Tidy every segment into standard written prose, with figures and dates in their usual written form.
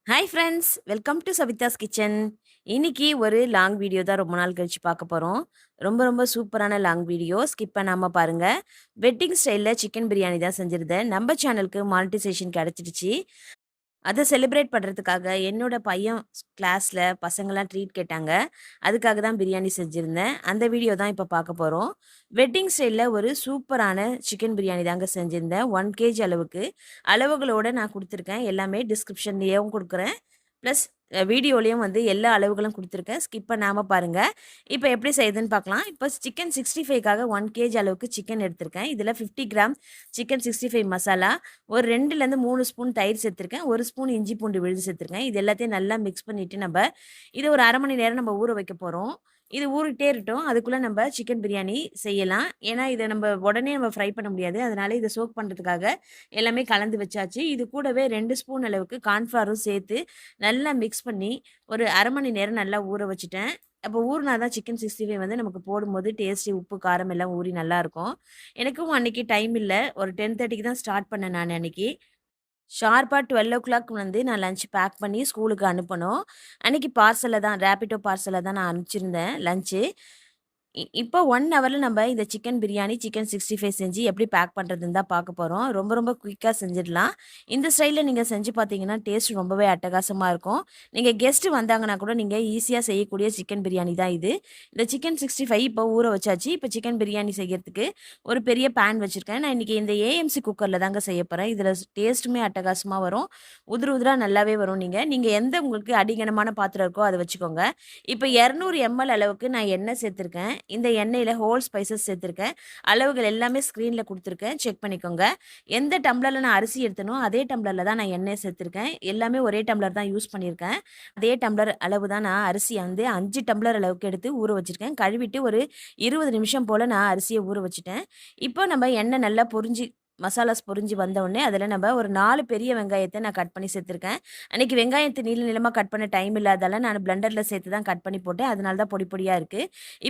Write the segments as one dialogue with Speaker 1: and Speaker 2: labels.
Speaker 1: Hi friends, welcome to Savitha's kitchen. இன்னைக்கு ஒரு long video தான் ரொம்ப நாள் கழிச்சு பார்க்க போறோம். ரொம்ப ரொம்ப சூப்பரான லாங் வீடியோ. ஸ்கிப் பண்ணாம பாருங்க. வெட்டிங் ஸ்டைல்ல சிக்கன் பிரியாணி தான் செஞ்சிருந்தேன். நம்ம சேனலுக்கு மானிட்டைசேஷன் கிடைச்சிடுச்சு. அத செலிப்ரேட் பண்றதுக்காக என்னோட பையன் கிளாஸ்ல பசங்கலாம் ட்ரீட் கேட்டாங்க. அதுக்காக தான் பிரியாணி செஞ்சிருந்தேன். அந்த வீடியோ தான் இப்ப பார்க்க போறோம். வெட்டிங் ஸ்டைல்ல ஒரு சூப்பரான சிக்கன் பிரியாணி தாங்க செஞ்சிருந்தேன். 1 கேஜி அளவுக்கு அளவுகளோட நான் குடுத்துருக்கேன். எல்லாமே டிஸ்கிரிப்ஷன்லயும் குடுக்குறேன். பிளஸ் வீடியோலயும் வந்து எல்லா அளவுகளும் குடுத்துருக்கேன். ஸ்கிப் பண்ணாம பாருங்க. இப்ப எப்படி செய்யுதுன்னு பார்க்கலாம். இப்ப சிக்கன் 65க்காக 1 கேஜி அளவுக்கு சிக்கன் எடுத்திருக்கேன். இதுல 50 கிராம் சிக்கன் 65 மசாலா, ஒரு 2லேருந்து 3 ஸ்பூன் தயிர் சேர்த்துருக்கேன். 1 ஸ்பூன் இஞ்சி பூண்டு விழுது சேர்த்துருக்கேன். இது எல்லாத்தையும் நல்லா மிக்ஸ் பண்ணிட்டு இத ஒரு 1/2 மணி நேரம் ஊற வைக்க போறோம். இது ஊறிட்டே இருக்கட்டும். அதுக்குள்ள சிக்கன் பிரியாணி செய்யலாம். ஏன்னா, இத உடனே ஃப்ரை பண்ண முடியாது. அதனால இத சோக் பண்றதுக்காக எல்லாமே கலந்து வச்சாச்சு. இது கூடவே 2 ஸ்பூன் அளவுக்கு கார்ன்ஃப்ளவரும் சேர்த்து நல்லா மிக்ஸ் பண்ணி ஒரு 1/2 மணி நேரம் நல்லா ஊற வச்சுட்டேன். அப்போ ஊறுனா தான் சிக்கன் 65 நமக்கு போடும்போது டேஸ்ட்டி, உப்பு, காரம் எல்லாம் ஊறி நல்லாருக்கும். எனக்கும் அன்னைக்கு டைம் இல்ல. ஒரு 10:30க்கு தான் ஸ்டார்ட் பண்ணேன் நானு அன்னைக்கு. ஷார்ப்பா 12:00 நான் லஞ்ச் பேக் பண்ணி ஸ்கூலுக்கு அனுப்பணும். அன்னைக்கு பார்சல்ல தான் ரேப்பிட்டோ பார்சல்ல தான் நான் அனுப்பிச்சிருந்தேன் லஞ்ச்சு. இப்போ 1 ஹவர்ல இந்த சிக்கன் பிரியாணி, சிக்கன் 65 செஞ்சு எப்படி பேக் பண்றதுன்னு தான் பார்க்க போறோம். ரொம்ப ரொம்ப குயிக்கா செஞ்சிடலாம். இந்த ஸ்டைல்ல நீங்க செஞ்சு பார்த்தீங்கன்னா, டேஸ்ட் ரொம்பவே அட்டகாசமா இருக்கும். நீங்க கெஸ்ட் வந்தாங்கன்னா கூட நீங்க ஈஸியா செய்யக்கூடிய சிக்கன் பிரியாணி தான் இது. இந்த சிக்கன் 65 இப்போ ஊற வச்சாச்சு. இப்போ சிக்கன் பிரியாணி செய்யறதுக்கு ஒரு பெரிய பேன் வச்சிருக்கேன். நான் இன்னைக்கு இந்த ஏஎம்சி குக்கர்ல தாங்க செய்ய போறேன். இதுல டேஸ்ட்டுமே அட்டகாசமா வரும். உதிரி உதிரா நல்லாவே வரும் நீங்க எந்த உங்களுக்கு அடிகனமான பாத்திரம் இருக்கோ அத வச்சுக்கோங்க. இப்ப 200 எம்எல் அளவுக்கு நான் எண்ணெய் சேர்த்துருக்கேன். இந்த எண்ணெயில ஹோல் ஸ்பைசஸ் சேர்த்துருக்கேன். அளவுகள் எல்லாமே ஸ்க்ரீன்ல குடுத்துருக்கேன். செக் பண்ணிக்கோங்க. எந்த டம்ளர்ல நான் அரிசி எடுத்தனோ, அதே டம்ளர்ல தான் நான் எண்ணெய் சேர்த்துருக்கேன். எல்லாமே ஒரே டம்ளர் தான் யூஸ் பண்ணியிருக்கேன். அதே டம்ளர் அளவு தான் நான் அரிசிய 5 டம்ளர் அளவுக்கு எடுத்து ஊற வச்சிருக்கேன். கழுவிட்டு ஒரு 20 நிமிஷம் போல நான் அரிசிய ஊற வச்சுட்டேன். இப்போ எண்ணெய் நல்லா மசாலாஸ் பொரிஞ்சு வந்தவுடனே, அதில ஒரு 4 பெரிய வெங்காயத்த நான் கட் பண்ணி சேர்த்துருக்கேன். அன்னைக்கு வெங்காயத்த நீள நீளமா கட் பண்ண டைம் இல்லாதால, நான் பிளெண்டர்ல சேர்த்து தான் கட் பண்ணி போட்டேன். அதனால தான் பொடி பொடியா இருக்கு.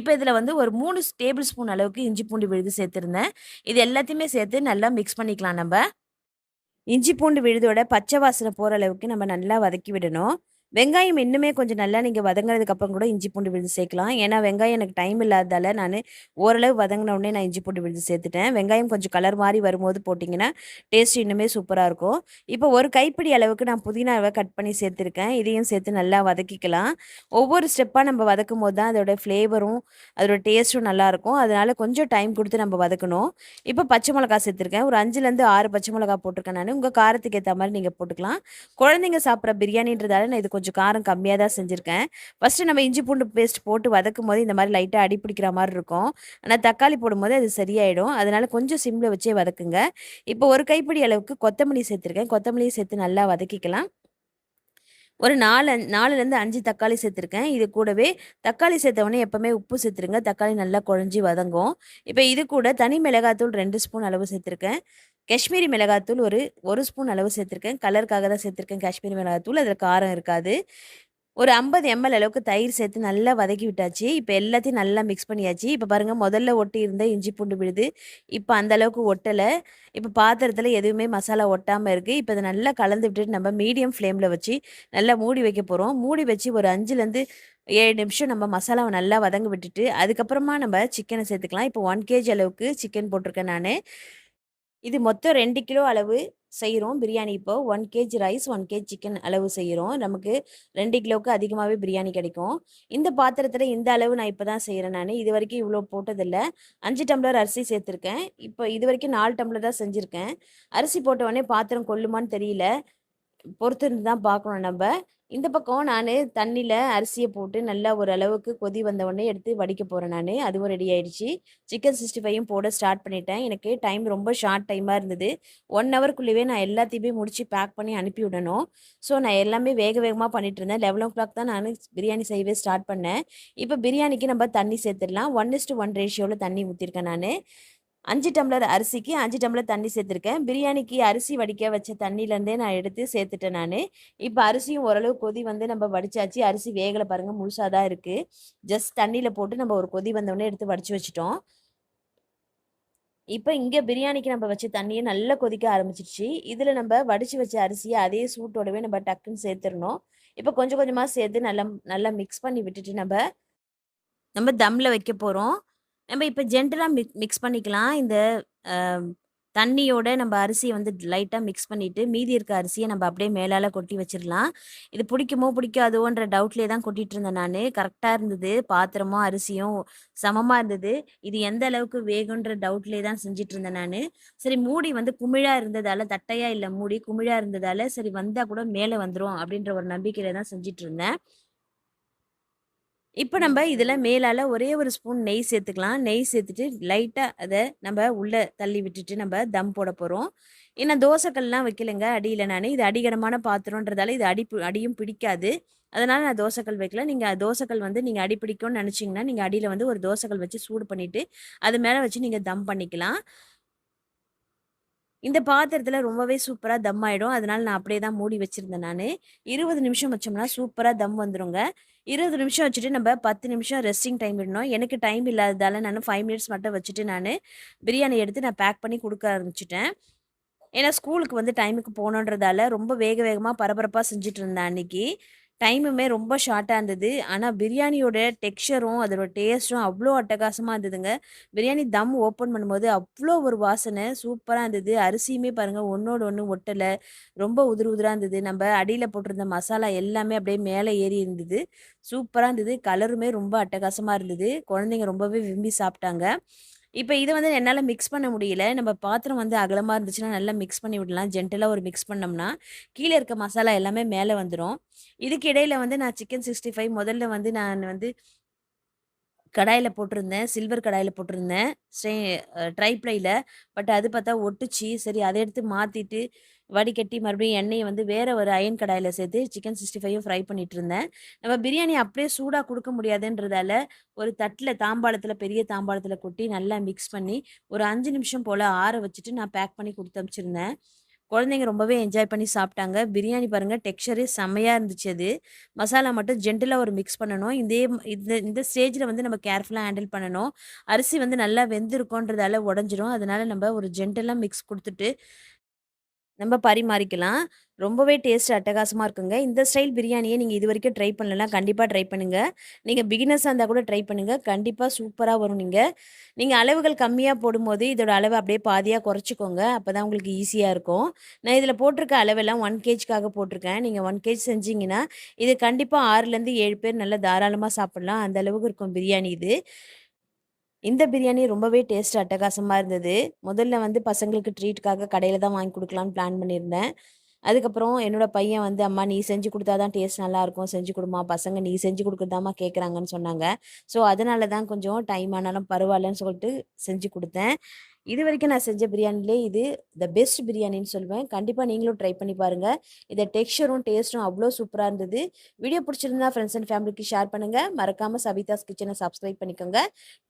Speaker 1: இப்ப இதில ஒரு 3 டேபிள் ஸ்பூன் அளவுக்கு இஞ்சி பூண்டு விழுது சேர்த்திருந்தேன். இது எல்லாத்தையுமே சேர்த்து நல்லா மிக்ஸ் பண்ணிக்கலாம் நம்ப. இஞ்சி பூண்டு விழுதோட பச்சை வாசனை போற அளவுக்கு நல்லா வதக்கி விடணும். வெங்காயம் இன்னுமே கொஞ்சம் நல்லா நீங்க வதங்குனதுக்கு அப்புறம் கூட இஞ்சி பூண்டு விழுது சேர்க்கலாம். ஏன்னா, வெங்காயம் எனக்கு டைம் இல்லாததால ஓரளவு வதங்குன உடனே நான் இஞ்சி பூண்டு விழுது சேர்த்துட்டேன். வெங்காயம் கொஞ்சம் கலர் மாறி வரும்போது போட்டிங்கன்னா, டேஸ்ட் இன்னுமே சூப்பரா இருக்கும். இப்போ ஒரு கைப்பிடி அளவுக்கு நான் புதினாவ கட் பண்ணி சேர்த்துருக்கேன். இதையும் சேர்த்து நல்லா வதக்கிக்கலாம். ஒவ்வொரு ஸ்டெப்பா வதக்கும்போது தான் அதோட ஃப்ளேவரும், அதோட டேஸ்ட்டும் நல்லாயிருக்கும். அதனால கொஞ்சம் டைம் குடுத்து வதக்கணும். இப்போ பச்சை மிளகா சேர்த்துருக்கேன். ஒரு 5லேருந்து 6 பச்சை மிளகா போட்டிருக்கேன் நானு. உங்க காரத்துக்கு ஏத்த மாரி நீங்க போட்டுக்கலாம். குழந்தைங்க சாப்பிடுற பிரியாணின்றதால நான் இது கொஞ்சம் காரம் கம்மியா தான் செஞ்சிருக்கேன். ஃபர்ஸ்ட்டு இஞ்சி பூண்டு பேஸ்ட் போட்டு வதக்கும்போது இந்த மாரி லைட்டா அடி பிடிக்கிற மாரி இருக்கும். ஆனா தக்காளி போடும்போது அது சரியாயிடும். அதனால கொஞ்சம் சிம்ல வச்சே வதக்குங்க. இப்போ ஒரு கைப்பிடி அளவுக்கு கொத்தமல்லி சேர்த்துருக்கேன். கொத்தமல்லியும் சேர்த்து நல்லா வதக்கிக்கலாம். ஒரு 4லேருந்து 5 தக்காளி சேர்த்துருக்கேன். இது கூடவே தக்காளி சேர்த்த உடனே எப்பவுமே உப்பு சேர்த்துருங்க. தக்காளி நல்லா குழஞ்சு வதங்கும். இப்ப இது கூட தனி மிளகாய்த்தூள் 2 ஸ்பூன் அளவு சேர்த்துருக்கேன். காஷ்மீரி மிளகாய்த்தூள் ஒரு 1 ஸ்பூன் அளவு சேர்த்துருக்கேன். கலருக்காக தான் சேர்த்துருக்கேன் காஷ்மீரி மிளகாய்த்தூள். அதில காரம் இருக்காது. ஒரு 50 எம்எல் அளவுக்கு தயிர் சேர்த்து நல்லா வதக்கி விட்டாச்சு. இப்ப எல்லாத்தையும் நல்லா மிக்ஸ் பண்ணியாச்சு. இப்ப பாருங்க முதல்ல ஒட்டி இருந்த இஞ்சி பூண்டு விழுது. இப்ப அந்த அளவுக்கு ஒட்டல. இப்ப பாத்திரத்துல எதுவுமே மசாலா ஒட்டாம இருக்கு. இப்ப இத நல்லா கலந்து விட்டுட்டு மீடியம் ஃப்ளேம்ல வச்சு நல்லா மூடி வைக்க போறோம். மூடி வச்சு ஒரு 5லேருந்து 7 நிமிஷம் மசாலாவ நல்லா வதங்க விட்டுட்டு, அதுக்கப்புறமா சிக்கன சேர்த்துக்கலாம். இப்போ 1 கேஜி அளவுக்கு சிக்கன் போட்டிருக்கேன் நானு. இது மொத்தம் 2 கிலோ அளவு செய்றோம் பிரியாணி இப்போ. 1 கேஜி ரைஸ், 1 கேஜி சிக்கன் அளவு செய்றோம். நமக்கு 2 கிலோவுக்கு அதிகமாவே பிரியாணி கிடைக்கும். இந்த பாத்திரத்தில இந்த அளவு நான் இப்ப தான் செய்றேன் நானு. இதுவரைக்கும் இவ்ளோ போட்டதில்ல. 5 டம்ளர் அரிசி சேர்த்துருக்கேன். இப்ப இதுவரைக்கும் 4 டம்ளர் தான் செஞ்சிருக்கேன். அரிசி போட்ட உடனே பாத்திரம் கொள்ளுமான்னு தெரியல. பொறுத்து இருந்து தான் பார்க்கணும் நம்ப. இந்த பக்கம் நானு தண்ணீல அரிசிய போட்டு நல்லா ஒரு அளவுக்கு கொதி வந்த உடனே எடுத்து வடிக்க போறேன் நானு. அதுவும் ரெடி ஆயிடுச்சு. சிக்கன் 65யும் போட ஸ்டார்ட் பண்ணிட்டேன். எனக்கு டைம் ரொம்ப ஷார்ட் டைமா இருந்தது. 1 ஹவர்க்குள்ளவே நான் எல்லாத்தையுமே முடிச்சு பேக் பண்ணி அனுப்பி விடணும். ஸோ நான் எல்லாமே வேக வேகமா பண்ணிட்டு இருந்தேன். 11:00 தான் நானு பிரியாணி செய்யவே ஸ்டார்ட் பண்ணேன். இப்ப பிரியாணிக்கு தண்ணி சேர்த்துடலாம். 1:1 ரேஷியோல தண்ணி ஊத்திருக்கேன் நானு. 5 டம்ளர் அரிசிக்கு 5 டம்ளர் தண்ணி சேர்த்துருக்கேன். பிரியாணிக்கு அரிசி வடிக்க வச்ச தண்ணிலேருந்தே நான் எடுத்து சேர்த்துட்டேன் நானு. இப்ப அரிசியும் ஓரளவு கொதி வந்து வடிச்சாச்சு. அரிசி வேகல பாருங்க முழுசா தான் இருக்கு. ஜஸ்ட் தண்ணீல போட்டு ஒரு கொதி வந்தோனே எடுத்து வடிச்சு வச்சுட்டோம். இப்ப இங்க பிரியாணிக்கு நம்ம வச்ச தண்ணிய நல்லா கொதிக்க ஆரம்பிச்சுருச்சு. இதுல நம்ப வடிச்சு வச்ச அரிசிய அதே சூட்டோடவே நம்ம டக்குன்னு சேர்த்துறணும். இப்ப கொஞ்சம் கொஞ்சமா சேர்த்து நல்லா நல்லா மிக்ஸ் பண்ணி விட்டுட்டு நம்ம தம்ல வைக்க போறோம். நம்ம இப்ப ஜென்டிலா மிக்ஸ் பண்ணிக்கலாம். இந்த அ தண்ணியோட நம்ம அரிசிய வந்து லைட்டா மிக்ஸ் பண்ணிட்டு, மீதி இருக்க அரிசிய நம்ம அப்படியே மேலால கொட்டி வச்சிரலாம். இது பிடிக்குமோ, பிடிக்காதோன்ற டவுட்லயே தான் கொட்டிட்டு இருந்தேன் நானு. கரெக்ட்டா இருந்தது. பாத்திரமும், அரிசியும் சமமா இருந்தது. இது எந்த அளவுக்கு வேகுன்ற டவுட்லயே தான் செஞ்சுட்டு இருந்தேன் நானு. சரி மூடி வந்து குமிழா இருந்ததால, தட்டையா இல்ல மூடி, குமிழா இருந்ததால, சரி வந்தா கூட மேல வந்துரும் அப்படின்ற ஒரு நம்பிக்கையில தான் செஞ்சுட்டு இருந்தேன். இப்ப நம்ப இதுல மேலால ஒரே ஒரு ஸ்பூன் நெய் சேர்த்துக்கலாம். நெய் சேர்த்துட்டு லைட்டா அத நம்ப உள்ள தள்ளி விட்டுட்டு நம்ப தம் போட போறோம். ஏன்னா தோசை கல்லாம் வைக்கலங்க அடியில நானு. இது அடிகனமான பாத்திரம்ன்றதால இது அடியும் பிடிக்காது. அதனால நான் தோசை கல் வைக்கல. நீங்க தோசை கல் வந்து நீங்க அடி பிடிக்கும்னு நெனச்சீங்கன்னா, நீங்க அடியில வந்து ஒரு தோசை கல் வச்சு சூடு பண்ணிட்டு, அது மேல வச்சு நீங்க தம் பண்ணிக்கலாம். இந்த பாத்திரத்தில ரொம்பவே சூப்பரா தம் ஆயிடும். அதனால நான் அப்படியே தான் மூடி வச்சிருந்தேன் நானு. 20 நிமிஷம் வச்சோம்னா சூப்பரா தம் வந்துருங்க. 20 நிமிஷம் வச்சுட்டு நம்ம 10 நிமிஷம் ரெஸ்டிங் டைம் விடணும். எனக்கு டைம் இல்லாததால நானு 5 மினிட்ஸ் மட்டும் வச்சுட்டு பிரியாணி எடுத்து நான் பேக் பண்ணி குடுக்க ஆரம்பிச்சுட்டேன். ஏன்னா ஸ்கூலுக்கு வந்து டைமுக்கு போணுன்றதால ரொம்ப வேக வேகமா பரபரப்பா செஞ்சுட்டு இருந்தேன் அன்னைக்கு. டைமுமே ரொம்ப ஷார்ட்டா இருந்தது. ஆனா பிரியாணியோட டெக்ஸ்சரும், அதோட டேஸ்ட்டும் அவ்ளோ அட்டகாசமா இருந்ததுங்க. பிரியாணி தம் ஓப்பன் பண்ணும்போது அவ்ளோ ஒரு வாசனை சூப்பரா இருந்தது. அரிசியுமே பாருங்க ஒண்ணோடு ஒண்ணு ஒட்டல. ரொம்ப உதிரு உதிரா இருந்தது. நம்ப அடியில போட்டிருந்த மசாலா எல்லாமே அப்படியே மேல ஏறி இருந்தது. சூப்பரா இருந்தது. கலருமே ரொம்ப அட்டகாசமா இருந்தது. குழந்தைங்க ரொம்பவே விரும்பி சாப்பிட்டாங்க. இப்ப இத வந்து என்னால மிக்ஸ் பண்ண முடியல. நம்ம பாத்திரம் வந்து அகலமா இருந்துச்சுன்னா, நல்லா மிக்ஸ் பண்ணி விடலாம். ஜென்டிலா ஒரு மிக்ஸ் பண்ணோம்னா, கீழ இருக்க மசாலா எல்லாமே மேல வந்துரும். இதுக்கு இடையில வந்து நான் சிக்கன் 65 முதல்ல வந்து நான் வந்து கடாயில போட்டிருந்தேன். சில்வர் கடாயில போட்டிருந்தேன். ட்ரை ப்ளைல. பட் அது பார்த்தா ஒட்டுச்சு. சரி அத எடுத்து மாத்திட்டு, வடிகட்டி மறுபடியும் எண்ணெய வந்து வேற ஒரு அயர்ன் கடாயில சேர்த்து சிக்கன் 65யும் ஃப்ரை பண்ணிட்டுருந்தேன். நம்ம பிரியாணி அப்படியே சூடா குடுக்க முடியாதுன்றதால, ஒரு தட்ல தாம்பாளத்தில பெரிய தாம்பாளத்தில கொட்டி நல்லா மிக்ஸ் பண்ணி, ஒரு 5 நிமிஷம் போல ஆற வச்சுட்டு நான் பேக் பண்ணி குடுத்து அனுப்பிச்சிருந்தேன். குழந்தைங்க ரொம்பவே என்ஜாய் பண்ணி சாப்பிட்டாங்க. பிரியாணி பாருங்க டெக்ஸ்சரே செம்மையா இருந்துச்சு அது. மசாலா மட்டும் ஜென்டிலா ஒரு மிக்ஸ் பண்ணணும். இந்த இந்த ஸ்டேஜ்ல வந்து நம்ம கேர்ஃபுல்லா ஹேண்டில் பண்ணணும். அரிசி வந்து நல்லா வெந்திருக்குன்றதால உடைஞ்சிரும். அதனால நம்ம ஒரு ஜென்டிலா மிக்ஸ் குடுத்துட்டு நம்ம பரிமாறிக்கலாம். ரொம்பவே டேஸ்ட் அட்டகாசமா இருக்குங்க. இந்த ஸ்டைல் பிரியாணிய நீங்க இதுவரைக்கும் ட்ரை பண்ணலனா, கண்டிப்பா ட்ரை பண்ணுங்க. நீங்க பிகினர்ஸா இருந்தா கூட ட்ரை பண்ணுங்க. கண்டிப்பா சூப்பரா வரும் நீங்க. நீங்க அளவுகள் கம்மியா போடும்போது, இதோட அளவ அப்படியே பாதியா குறைச்சுக்கோங்க. அப்பதான் உங்களுக்கு ஈஸியா இருக்கும். நான் இதில போட்டிருக்க அளவெல்லாம் 1 கேஜ்க்காக போட்டிருக்கேன். நீங்க 1 கேஜ் செஞ்சீங்கன்னா, இது கண்டிப்பா 6லருந்து 7 பேர் நல்லா தாராளமா சாப்பிடலாம். அந்த அளவுக்கு இருக்கும் பிரியாணி இது. இந்த பிரியாணி ரொம்பவே டேஸ்ட் அட்டகாசமா இருந்தது. முதல்ல வந்து பசங்களுக்கு ட்ரீட்க்காக கடையில தான் வாங்கி குடுக்கலான்னு பிளான் பண்ணியிருந்தேன். அதுக்கப்புறம் என்னோட பையன் வந்து, "அம்மா நீ செஞ்சு குடுத்தா தான் டேஸ்ட் நல்லாயிருக்கும். செஞ்சு குடும்மா. பசங்க நீ செஞ்சு குடுக்குறது தாம்மா கேட்குறாங்கன்னு" சொன்னாங்க. ஸோ, அதனால தான் கொஞ்சம் டைம் ஆனாலும் பரவாயில்லன்னு சொல்லிட்டு செஞ்சு குடுத்தேன். இதுவரைக்கும் நான் செஞ்ச பிரியாணிலே இது பெஸ்ட் பிரியாணின்னு சொல்லுவேன். கண்டிப்பா நீங்களும் ட்ரை பண்ணி பாருங்க. இத டெக்ஸ்சரும், டேஸ்ட்டும் அவ்ளோ சூப்பரா இருந்தது. வீடியோ பிடிச்சிருந்தா ஃப்ரெண்ட்ஸ் அண்ட் ஃபேமிலிக்கு ஷேர் பண்ணுங்க. மறக்காம சவிதாஸ் கிச்சன சப்ஸ்கிரைப் பண்ணிக்கோங்க.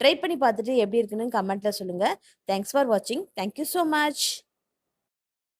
Speaker 1: ட்ரை பண்ணி பார்த்துட்டு எப்படி இருக்குன்னு கமெண்ட்ல சொல்லுங்க. தேங்க்ஸ் ஃபார் வாட்சிங். Thank you so much.